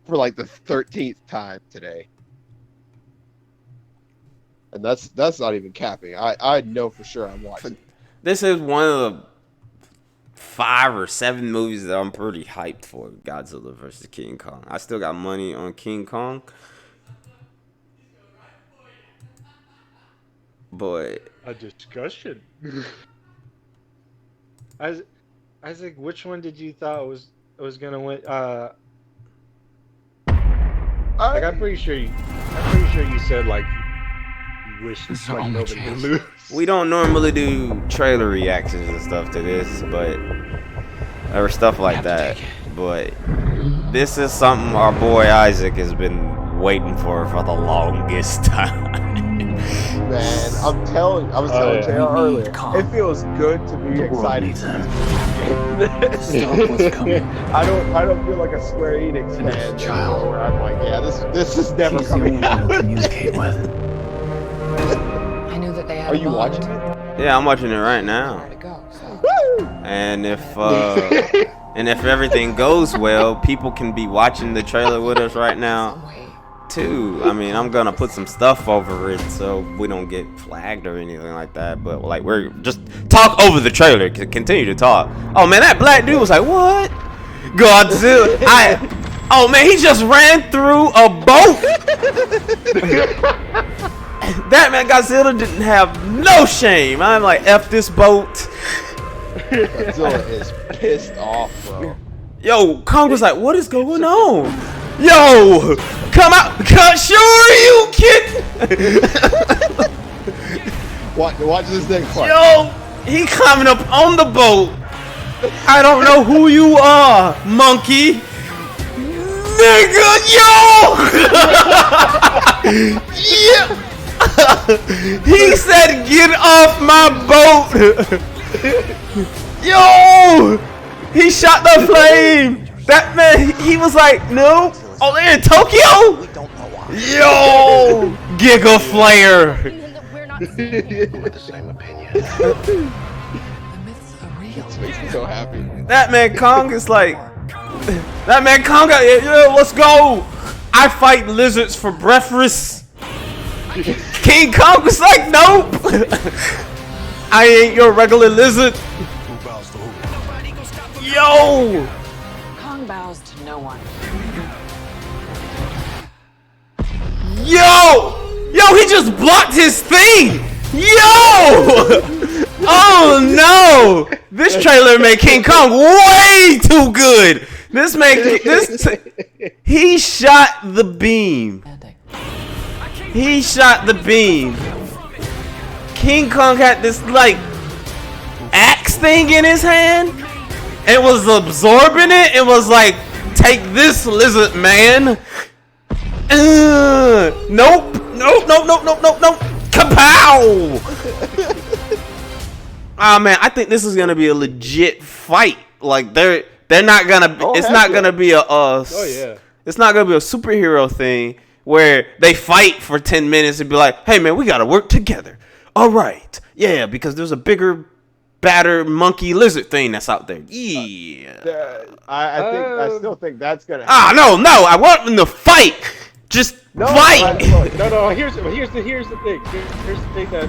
for like the 13th time today. And that's not even capping. I know for sure I'm watching. This is one of the 5 or 7 movies that I'm pretty hyped for. Godzilla versus King Kong. I still got money on King Kong. But a discussion. Isaac, which one did you thought was gonna win? Like I'm pretty sure you said like you wish like nobody would lose. We don't normally do trailer reactions and stuff to this, but or stuff like that. But this is something our boy Isaac has been waiting for the longest time. Man, I was telling JR earlier, it feels good to be excited. Stop what's coming. I don't feel like a Square Enix fan child where I'm like, yeah, this is never coming out. Communicate with. I knew that they had. Are you watching it? Yeah, I'm watching it right now. And if everything goes well, people can be watching the trailer with us right now too. I mean, I'm gonna put some stuff over it so we don't get flagged or anything like that. But like, we're just talk over the trailer. Continue to talk. Oh man, that black dude was like, what? Godzilla. Oh man, he just ran through a boat. That man Godzilla didn't have no shame. I'm like, F this boat. Godzilla is pissed off, bro. Yo, Kong was like, what is going on? Yo, come out. Sure you kid. Watch this next part. Yo, he climbing up on the boat. I don't know who you are, monkey. Nigga, yo. Yeah. He said, get off my boat. Yo, he shot the flame. That man, he was like, no. Oh, they're in Tokyo? Yo, Giga Flare. We're not with the same opinion. the myths are real. This makes me so happy. That man Kong is like, that man Kong, yeah, let's go. I fight lizards for breakfast. King Kong was like, nope. I ain't your regular lizard. Yo. Kong bows to no one. Yo, he just blocked his thing. Yo. Oh no. This trailer made King Kong way too good. He shot the beam. He shot the beam. King Kong had this like axe thing in his hand. It was absorbing it. It was like, take this, lizard man. Nope. Kapow! Ah man, I think this is gonna be a legit fight. Like they're not gonna. It's not gonna be a. It's not gonna be a superhero thing where they fight for 10 minutes and be like, hey man, we gotta work together. All right, yeah, because there's a bigger, badder monkey lizard thing that's out there. Yeah. I still think that's gonna happen. No, I want them to fight. Just fight. No. Here's the thing. Here's the thing that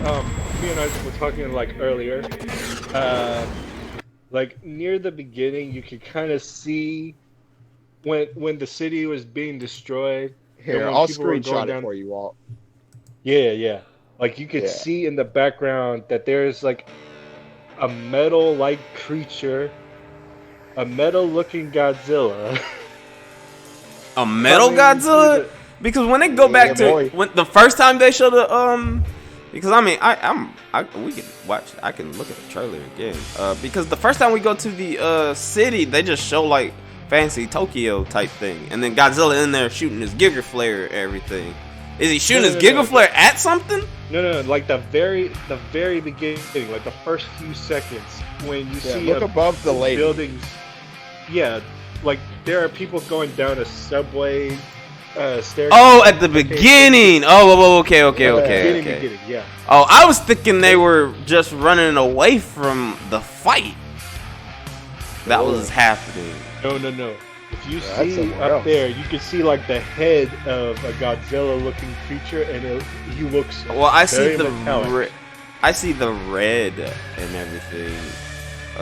me and Isaac were talking like earlier. Like near the beginning, you could kind of see when the city was being destroyed. Here, I'll screenshot it for you, Walt. Yeah. Like you could see in the background that there's like a metal-like creature, a metal-looking Godzilla. A metal Godzilla? Because when they go back to when the first time they showed the because I mean we can watch. I can look at the trailer again. Because the first time we go to the city, they just show like fancy Tokyo type thing, and then Godzilla in there shooting his Giga Flare and everything. Is he shooting his Giga Flare at something? No. Like the very beginning, like the first few seconds when you see look above the lady. Buildings. Yeah, like there are people going down a subway staircase. Oh, at the beginning. Oh, okay. Beginning, yeah. Oh, I was thinking they were just running away from the fight that was happening. No. If you see up there, you can see like the head of a Godzilla-looking creature, and he looks. Well, I see the metallic. I see the red and everything.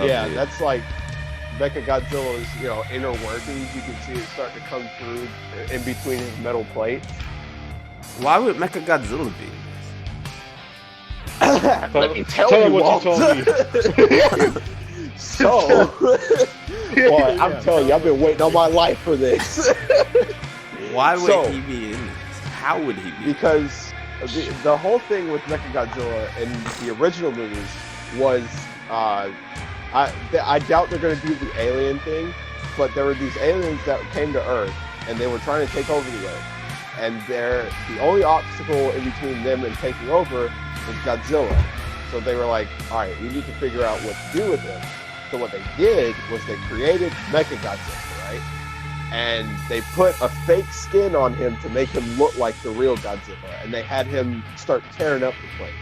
Yeah, that's like Mechagodzilla's, inner workings. You can see it starting to come through in between his metal plates. Why would Mechagodzilla be? Let me tell you what you told me. So, boy, I'm telling you, I've been waiting all my life for this. Why would he be in this? How would he be? Because the whole thing with Mechagodzilla in the original movies was, I doubt they're going to do the alien thing, but there were these aliens that came to Earth, and they were trying to take over the Earth. And the only obstacle in between them and taking over was Godzilla. So they were like, all right, we need to figure out what to do with him. So what they did was they created Mechagodzilla, right? And they put a fake skin on him to make him look like the real Godzilla. And they had him start tearing up the place.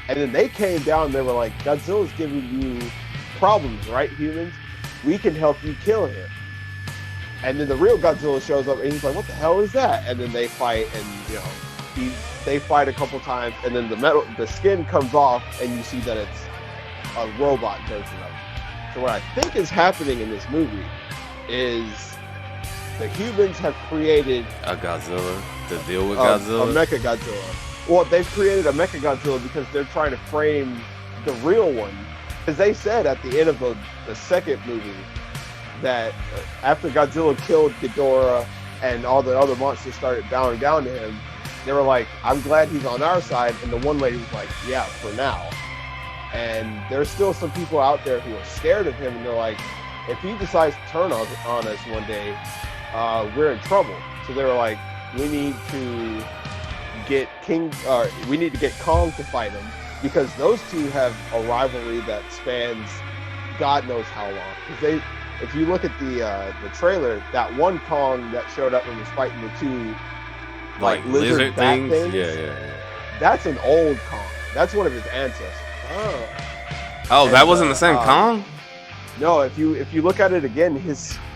And then they came down and they were like, Godzilla's giving you problems, right, humans? We can help you kill him. And then the real Godzilla shows up and he's like, what the hell is that? And then they fight and, they fight a couple times and then the skin comes off and you see that it's a robot version of it. So what I think is happening in this movie is the humans have created a Godzilla to deal with Godzilla? A Mechagodzilla. Well, they've created a Mechagodzilla because they're trying to frame the real one. Because they said at the end of the second movie that after Godzilla killed Ghidorah and all the other monsters started bowing down to him, they were like, I'm glad he's on our side. And the one lady was like, yeah, for now. And there's still some people out there who are scared of him, and they're like, if he decides to turn on us one day, we're in trouble. So they were like, we need to get Kong to fight him, because those two have a rivalry that spans God knows how long. Because if you look at the trailer, that one Kong that showed up and was fighting the two like lizard things, yeah. That's an old Kong. That's one of his ancestors. Oh, that wasn't the same Kong? No, if you look at it again,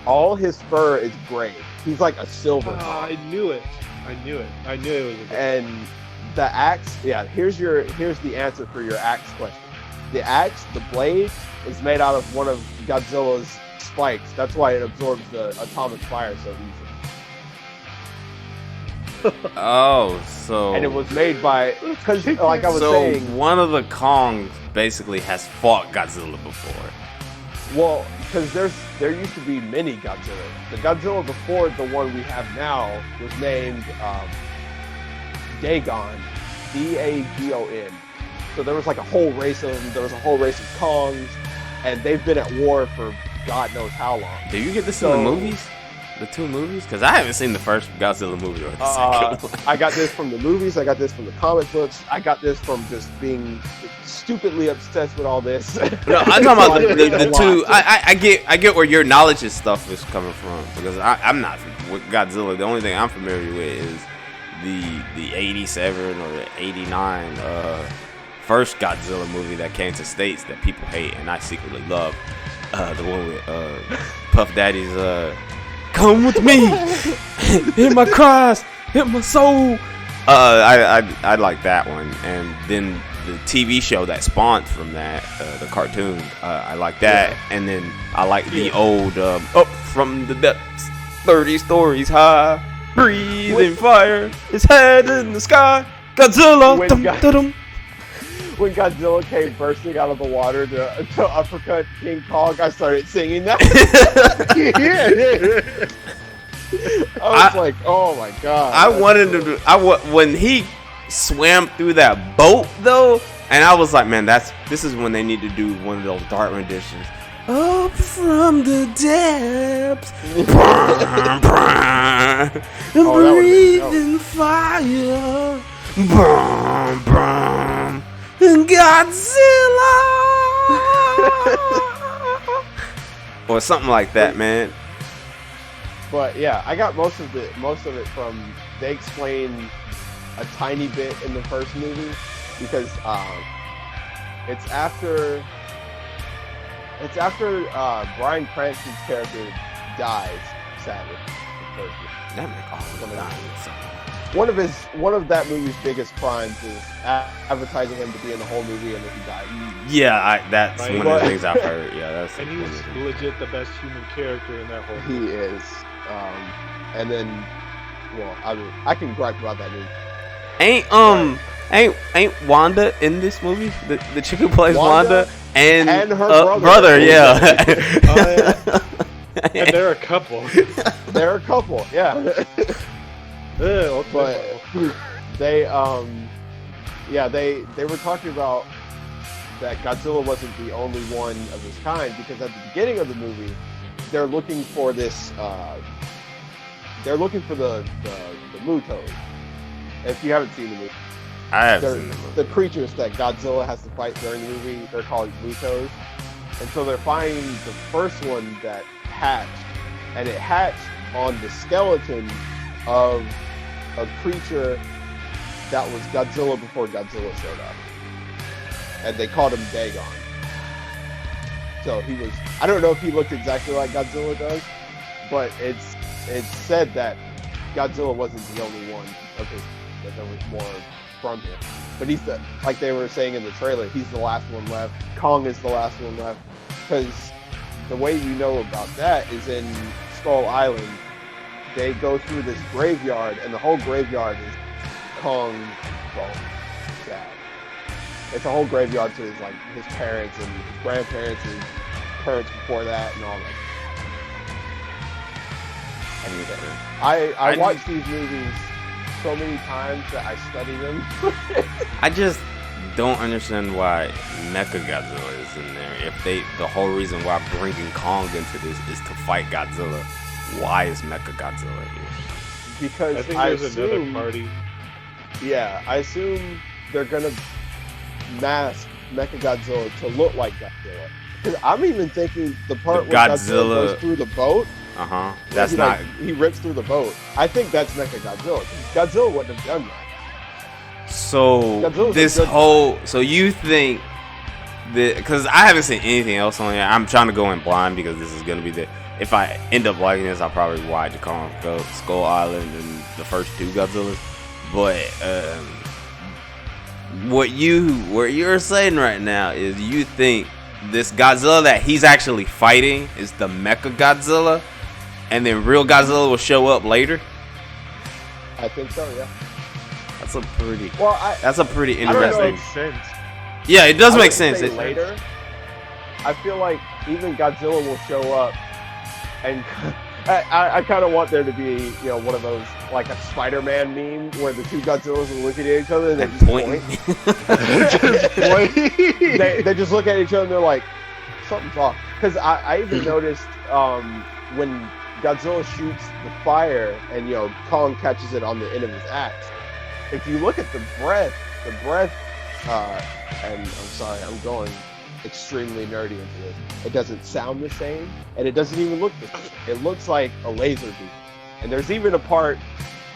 all his fur is gray. He's like a silver Kong. I knew it. I knew it was a And the axe, here's the answer for your axe question. The axe, the blade, is made out of one of Godzilla's spikes. That's why it absorbs the atomic fire so easily. Oh, so... And it was made by... Because, like I was saying... So, one of the Kongs basically has fought Godzilla before. Well, because there used to be many Godzilla. The Godzilla before the one we have now was named Dagon. D-A-G-O-N. So there was like a whole race of them. There was a whole race of Kongs. And they've been at war for God knows how long. Did you get this in the movies? The two movies? Because I haven't seen the first Godzilla movie or the second one. I got this from the movies. I got this from the comic books. I got this from just being stupidly obsessed with all this. No, I'm talking about the two. I get where your knowledge of stuff is coming from, because I'm not with Godzilla. The only thing I'm familiar with is the 87 or the 89 first Godzilla movie that came to States that people hate and I secretly love. The one with Puff Daddy's come with me, hit my cries, hit my soul. I like that one, and then the TV show that spawned from that, the cartoon, I like that, and then I like the old Up from the Depths, 30 stories high, breathing fire, his head in the sky, Godzilla. When Godzilla came bursting out of the water to uppercut King Kong, I started singing that. I was like, oh my god. When he swam through that boat though, and I was like, man, this is when they need to do one of those dark renditions. Up from the depths, breathing fire, Godzilla, or something like that, man. But yeah, I got most of it from, they explain a tiny bit in the first movie, because it's after Bryan Cranston's character dies. Savage. That man always dying. One of that movie's biggest crimes is advertising him to be in the whole movie and then he died. Yeah, that's Right. one of the things I've heard. Yeah, that's. And he's legit the best human character in that whole movie. He is. And then, well, I can gripe about that movie. Ain't Wanda in this movie? The chick who plays Wanda and her brother, yeah. And they're a couple. They're a couple, yeah. But they they were talking about that Godzilla wasn't the only one of his kind, because at the beginning of the movie they're looking for this they're looking for the Mutos. If you haven't seen the movie, I have seen the movie. The creatures that Godzilla has to fight during the movie, they're called Mutos. And so they're finding the first one that hatched, and it hatched on the skeleton of a creature that was Godzilla before Godzilla showed up. And they called him Dagon. So he was, I don't know if he looked exactly like Godzilla does, but it's said that Godzilla wasn't the only one of his, that there was more from him. But he's the, like they were saying in the trailer, he's the last one left. Kong is the last one left. Because the way you know about that is in Skull Island, they go through this graveyard, and the whole graveyard is Kong bones. Yeah. It's a whole graveyard to his, like, his parents and his grandparents and his parents before that and all that. I watch these movies so many times that I study them. I just don't understand why Mechagodzilla is in there. If the whole reason why bringing Kong into this is to fight Godzilla, why is Mechagodzilla here? Because I think there's another party. Yeah, I assume they're gonna mask Mechagodzilla to look like Godzilla. Because I'm even thinking the part where Godzilla goes through the boat. That's not. He rips through the boat. I think that's Mechagodzilla. Godzilla wouldn't have done that. So this whole, so you think that, because I haven't seen anything else on here. I'm trying to go in blind because this is gonna be the. If I end up liking this, I'll probably watch the Kong Skull Island and the first two Godzillas. But what you're saying right now is you think this Godzilla that he's actually fighting is the Mechagodzilla, and then real Godzilla will show up later? I think so, yeah. That's a pretty. That's a pretty interesting. Makes sense. Yeah, it does make sense. Later, I feel like even Godzilla will show up, and I kind of want there to be, you know, one of those, like a Spider-Man meme where the two Godzillas are looking at each other and they just point. They just look at each other and they're like, something's off. Because I even noticed when Godzilla shoots the fire and, you know, Kong catches it on the end of his axe. If you look at the breath, and I'm sorry, I'm going extremely nerdy into this. It doesn't sound the same, and it doesn't even look the same. It looks like a laser beam. And there's even a part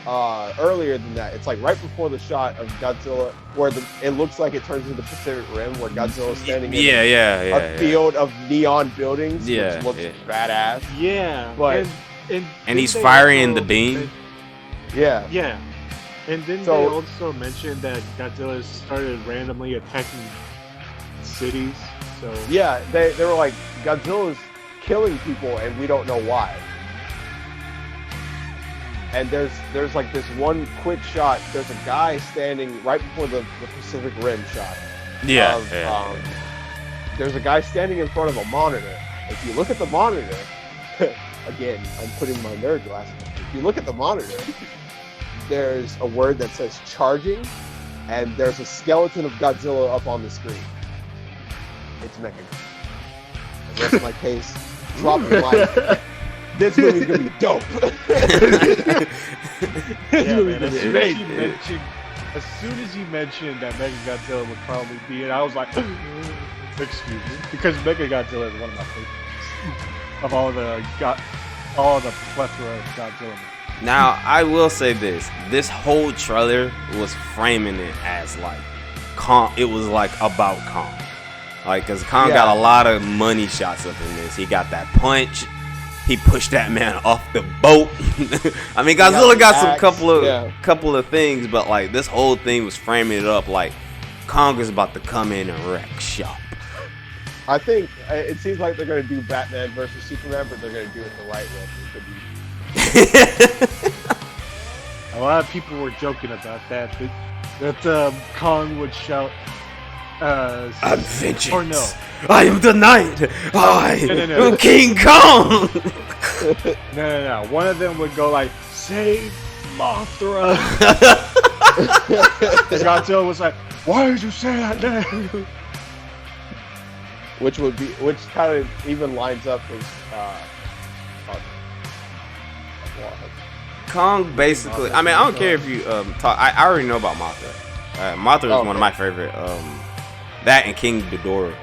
earlier than that. It's like right before the shot of Godzilla, where it looks like it turns into the Pacific Rim, where Godzilla's standing in a field of neon buildings, which looks badass. Yeah, but and he's firing the beam. Yeah. And then they also mentioned that Godzilla started randomly attacking cities. So yeah, they were like, Godzilla's killing people and we don't know why. And there's like this one quick shot. There's a guy standing right before the Pacific Rim shot. There's a guy standing in front of a monitor. If you look at the monitor, again, I'm putting my nerd glasses on. If you look at the monitor, there's a word that says charging, and there's a skeleton of Godzilla up on the screen. It's Mechagodzilla. I rest my case. Drop the mic. This movie's gonna be dope. As soon as you mentioned that Mechagodzilla would probably be it, I was like, excuse me, because Mechagodzilla is one of my favorites of all the plethora of Godzilla movies. Now, I will say this. This whole trailer was framing it as like Kong. It was like about Kong. Like, because Kong got a lot of money shots up in this. He got that punch. he pushed that man off the boat. I mean, Godzilla got some couple of things, but like this whole thing was framing it up like Kong is about to come in and wreck shop. I think it seems like they're going to do Batman versus Superman, but they're going to do it the right way. A lot of people were joking about that Kong would shout, I'm vengeance. Or no. I am the knight. I am King Kong. No. One of them would go like, save Mothra. And Godzilla was like, why did you say that name? Which kind of even lines up with Kong basically. I mean, I don't care if you talk. I already know about Mothra. Mothra is one of my favorite. That and King Ghidorah,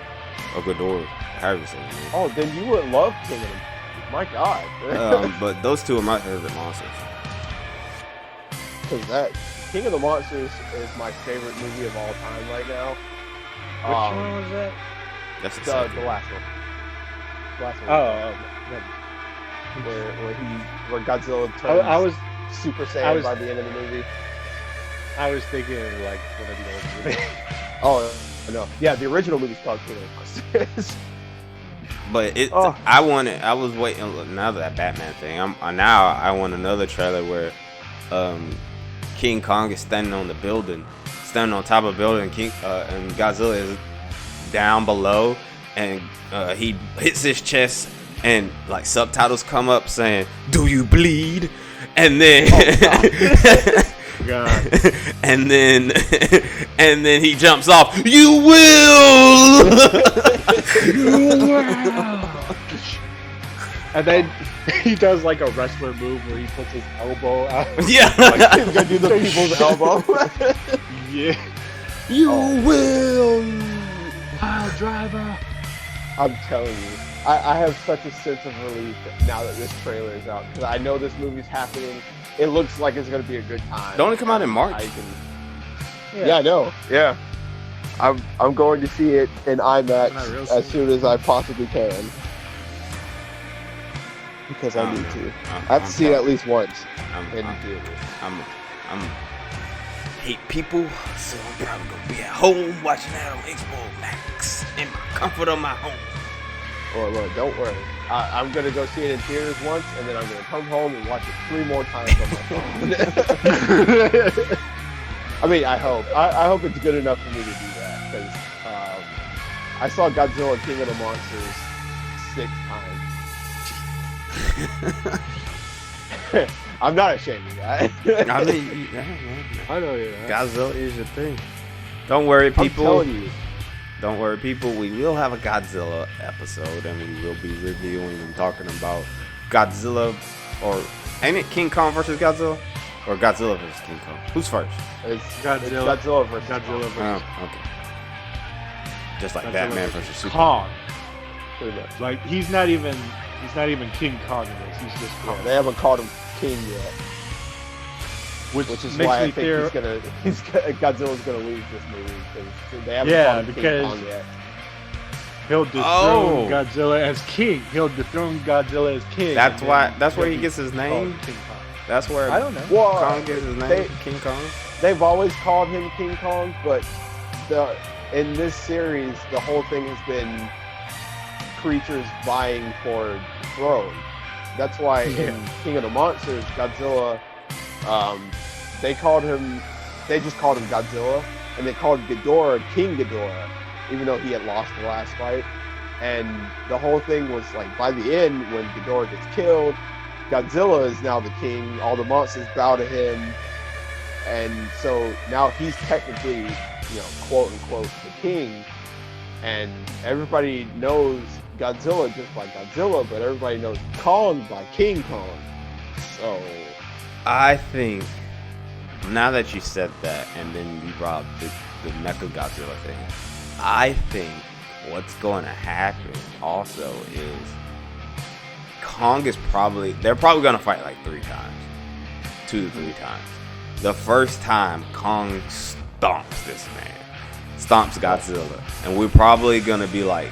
or Ghidorah, however you say it. Oh, then you would love King of the My God. But those two are my favorite monsters. Because that King of the Monsters is my favorite movie of all time right now. Which one was that? That's the last one. Where Godzilla turns Super Saiyan by the end of the movie. I was thinking like one of the old movies. Oh no, yeah, the original movie's called King of the Monsters. But I was waiting. Now that Batman thing, I want another trailer where King Kong is standing on top of a building, and Godzilla is down below, and he hits his chest, and like subtitles come up saying, "Do you bleed?" And then, God. and then he jumps off. You will. And then he does like a wrestler move where he puts his elbow out. Yeah, like he's gonna do the people's elbow. Yeah. You will. Pile driver. I'm telling you, I have such a sense of relief now that this trailer is out, because I know this movie's happening. It looks like it's gonna be a good time. Don't it come out in March? Yeah, I know. Yeah, I'm going to see it in IMAX as soon as I possibly can, because I need to. I have to see it at least once in theaters. I'm hate people, so I'm probably gonna be at home watching that on HBO Max in my comfort of my home. Well, look, don't worry. I'm gonna go see it in theaters once, and then I'm gonna come home and watch it 3 more times on my phone. I mean, I hope. I hope it's good enough for me to do that, because I saw Godzilla King of the Monsters 6 times. I'm not ashamed of that. I mean, I know you. Godzilla is your thing. Don't worry, people. I'm telling you. Don't worry, people. We will have a Godzilla episode, and we will be reviewing and talking about Godzilla, or ain't it King Kong versus Godzilla, or Godzilla versus King Kong? Who's first? It's Godzilla. It's Godzilla versus Godzilla versus Okay. Just like Batman versus Superman. Kong. pretty much. Like he's not even King Kong in this. He's just Kong. They haven't called him King yet, which is makes why I me think Godzilla's gonna lose this movie, because they haven't called him King Kong yet. He'll dethrone Godzilla as king. He'll dethrone Godzilla as king. That's why. That's where he gets his name. King Kong. That's where I don't know. Kong gets his name. King Kong. They've always called him King Kong, but in this series, the whole thing has been creatures vying for the throne. That's why in King of the Monsters, Godzilla, they just called him Godzilla, and they called Ghidorah King Ghidorah, even though he had lost the last fight. And the whole thing was like, by the end, when Ghidorah gets killed, Godzilla is now the king. All the monsters bow to him, and so now he's technically, quote unquote, the king. And everybody knows Godzilla just by Godzilla, but everybody knows Kong by King Kong. So I think, now that you said that, and then you brought up the Mecha Godzilla thing, I think what's going to happen also is they're probably going to fight like 3 times. 2 to 3 times. The first time, Kong stomps this man. Stomps Godzilla. And we're probably going to be like,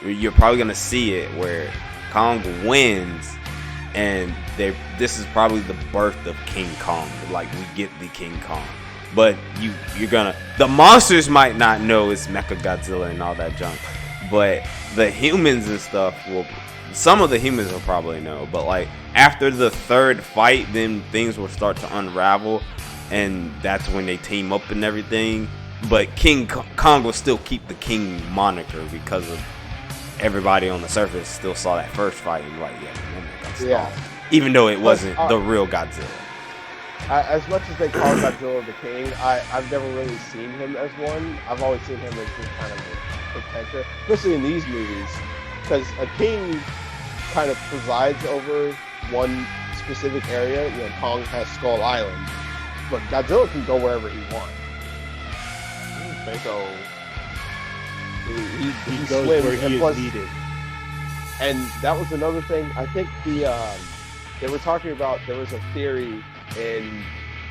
you're probably going to see it where Kong wins, and this is probably the birth of King Kong. Like, we get the King Kong. But the monsters might not know it's Mechagodzilla and all that junk, but the humans and stuff some of the humans will probably know. But like after the third fight, then things will start to unravel, and that's when they team up and everything. But King Kong will still keep the King moniker because of everybody on the surface still saw that first fight and like, yeah, even though it wasn't the real Godzilla. As much as they call Godzilla the King, I've never really seen him as one. I've always seen him as just kind of a protector, especially in these movies, because a king kind of presides over one specific area. You know, Kong has Skull Island, but Godzilla can go wherever he wants. So he goes where he is needed. And that was another thing. I think they were talking about, there was a theory in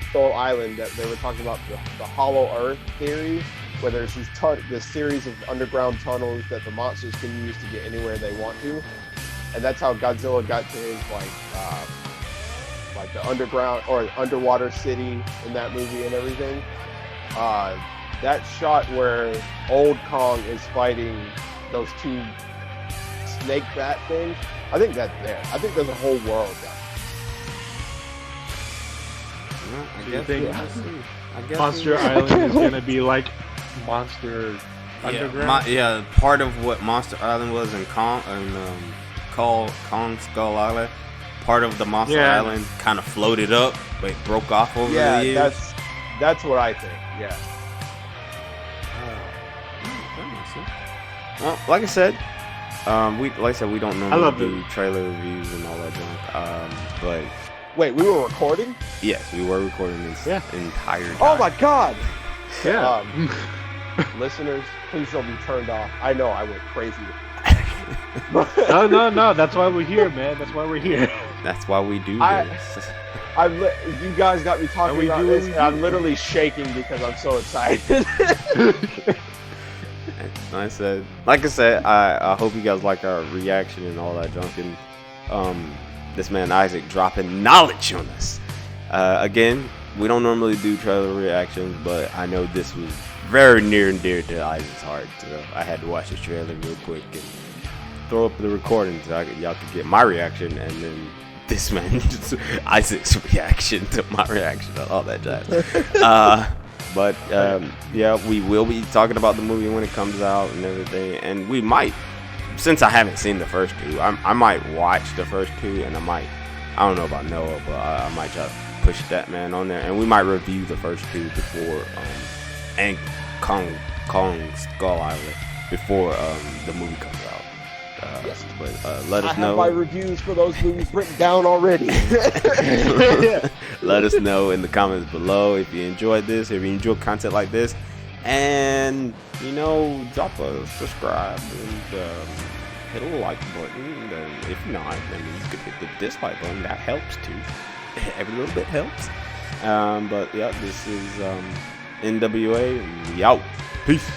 Skull Island that they were talking about the Hollow Earth theory, where there's this series of underground tunnels that the monsters can use to get anywhere they want to, and that's how Godzilla got to his like the underground or underwater city in that movie and everything. That shot where old Kong is fighting those two snake bat things, I think that's there. I think there's a whole world down there. I guess Monster Island is gonna be like Monster Underground. Part of what Monster Island was in Kong Skull Island, part of the Monster Island kind of floated up, but it broke off over the years. That's what I think. Yeah. Well, like I said, we don't normally do trailer reviews and all that junk. But wait, we were recording? Yes, we were recording this entire time. Oh my god! Yeah. Listeners, please don't be turned off. I know I went crazy. No. That's why we're here, man. That's why we're here. That's why we do this. You guys got me talking about this, and I'm literally shaking because I'm so excited. Like I said, I hope you guys like our reaction and all that junk, and this man Isaac dropping knowledge on us. Again, we don't normally do trailer reactions, but I know this was very near and dear to Isaac's heart, so I had to watch this trailer real quick and throw up the recording so y'all could get my reaction, and then this man Isaac's reaction to my reaction and all that jazz. But we will be talking about the movie when it comes out and everything, and we might, since I haven't seen the first two, I might watch the first two, and I don't know about Noah, but I might try to push that man on there, and we might review the first two before and Kong Skull Island before the movie comes out. Yes. But let us know. I have my reviews for those movies written down already. Let us know in the comments below if you enjoyed this, if you enjoy content like this, and drop a subscribe and hit a like button. And if not, then you could hit the dislike button. That helps too. Every little bit helps. But yeah, this is N.W.A. and we out. Peace.